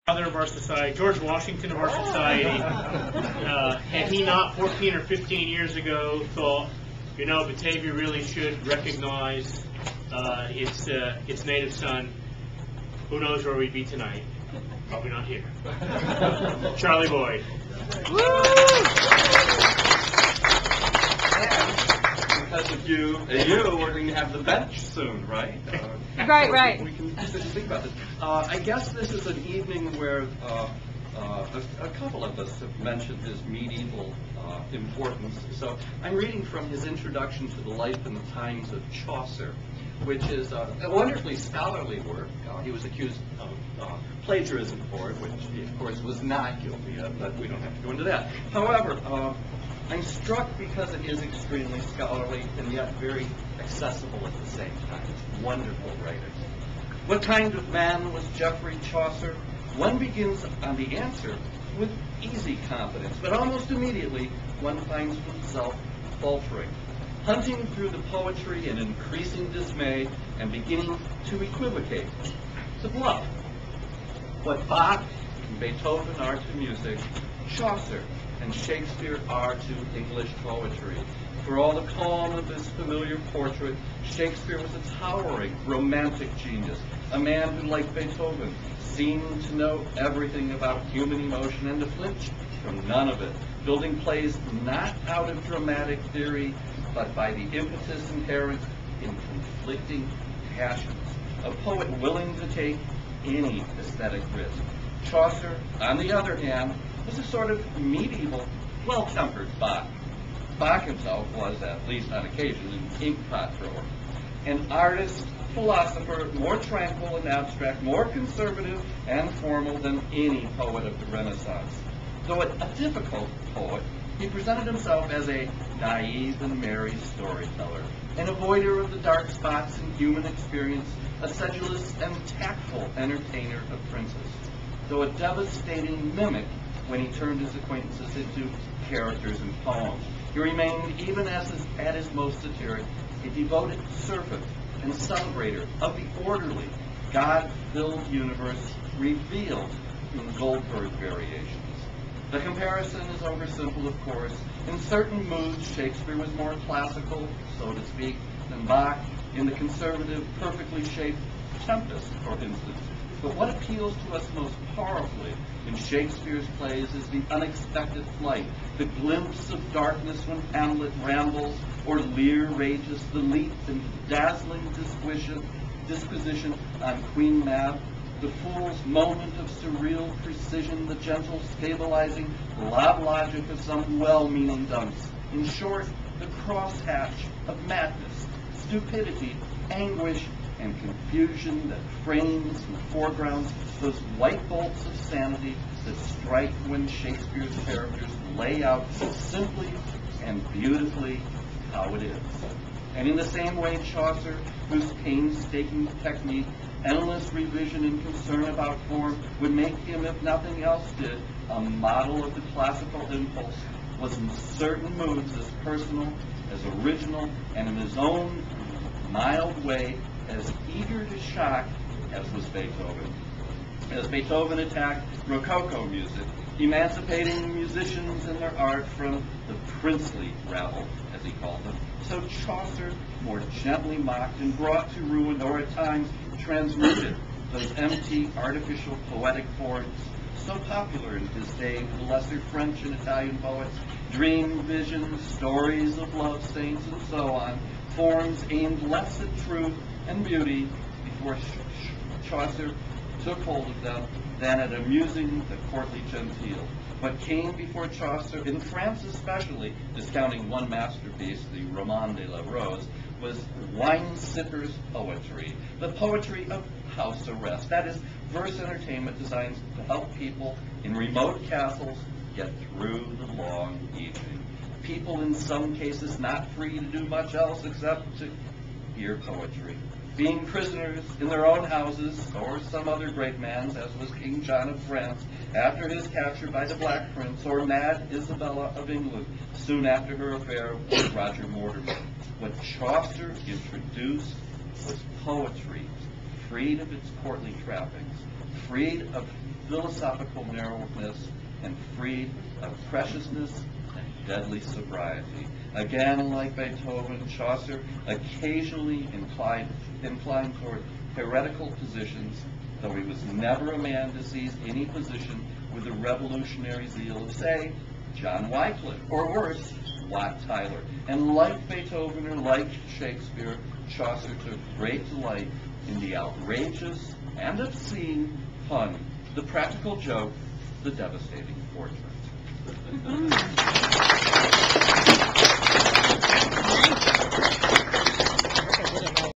Father of our society, George Washington of our society, had he not 14 or 15 years ago thought, you know, Batavia really should recognize its native son, who knows where we'd be tonight? Probably not here. Charley Boyd. Because of you, we're going to have the bench soon, right? Right. We can think about this. I guess this is an evening where a couple of us have mentioned his medieval importance. So I'm reading from his introduction to the life and the times of Chaucer, which is a wonderfully scholarly work. He was accused of plagiarism for it, which he, of course, was not guilty of, but we don't have to go into that. However, I'm struck because it is extremely scholarly and yet very accessible at the same time. Wonderful writing. What kind of man was Geoffrey Chaucer? One begins on the answer with easy confidence, but almost immediately one finds oneself faltering, hunting through the poetry in increasing dismay and beginning to equivocate, to bluff. What Bach and Beethoven are to music, Chaucer and Shakespeare are to English poetry. For all the calm of his familiar portrait, Shakespeare was a towering, romantic genius, a man who, like Beethoven, seemed to know everything about human emotion and to flinch from none of it, building plays not out of dramatic theory, but by the impetus inherent in conflicting passions, a poet willing to take any aesthetic risk. Chaucer, on the other hand, was a sort of medieval, well-tempered Bach. Bach himself was, at least on occasion, an inkpot thrower. An artist, philosopher, more tranquil and abstract, more conservative and formal than any poet of the Renaissance. Though a difficult poet, he presented himself as a naive and merry storyteller, an avoider of the dark spots in human experience, a sedulous and tactful entertainer of princes. Though a devastating mimic when he turned his acquaintances into characters and poems, he remained, even at his most satiric, a devoted servant and celebrator of the orderly, God-filled universe revealed in Goldberg variations. The comparison is oversimple, of course. In certain moods, Shakespeare was more classical, so to speak, than Bach in the conservative, perfectly shaped Tempest, for instance. But what appeals to us most powerfully in Shakespeare's plays is the unexpected flight, the glimpse of darkness when Hamlet rambles or Lear rages, the leap and dazzling disquisition on Queen Mab, the fool's moment of surreal precision, the gentle stabilizing logic of some well-meaning dunce. In short, the crosshatch of madness, stupidity, anguish, and confusion that frames and foregrounds those white bolts of sanity that strike when Shakespeare's characters lay out simply and beautifully how it is. And in the same way, Chaucer, whose painstaking technique, endless revision and concern about form would make him, if nothing else did, a model of the classical impulse, was in certain moods as personal, as original, and in his own mild way as eager to shock as was Beethoven. As Beethoven attacked Rococo music, emancipating musicians and their art from the princely rabble, as he called them, so Chaucer more gently mocked and brought to ruin, or at times transmuted, those empty, artificial, poetic forms so popular in his day with the lesser French and Italian poets, dream visions, stories of love saints, and so on, forms aimed less at truth and beauty before Chaucer took hold of them than at amusing the courtly genteel. What came before Chaucer, in France especially, discounting one masterpiece, the Roman de la Rose, was wine-sipper's poetry, the poetry of house arrest. That is, verse entertainment designed to help people in remote castles get through the long evening. People, in some cases, not free to do much else except to hear poetry, being prisoners in their own houses, or some other great man's, as was King John of France after his capture by the Black Prince, or Mad Isabella of England soon after her affair with Roger Mortimer. What Chaucer introduced was poetry, freed of its courtly trappings, freed of philosophical narrowness and freed of preciousness and deadly sobriety. Again, like Beethoven, Chaucer occasionally inclined toward heretical positions, though he was never a man to seize any position with the revolutionary zeal of, say, John Wycliffe, or worse, Wat Tyler. And like Beethoven or like Shakespeare, Chaucer took great delight in the outrageous and obscene pun, the practical joke, the devastating portrait.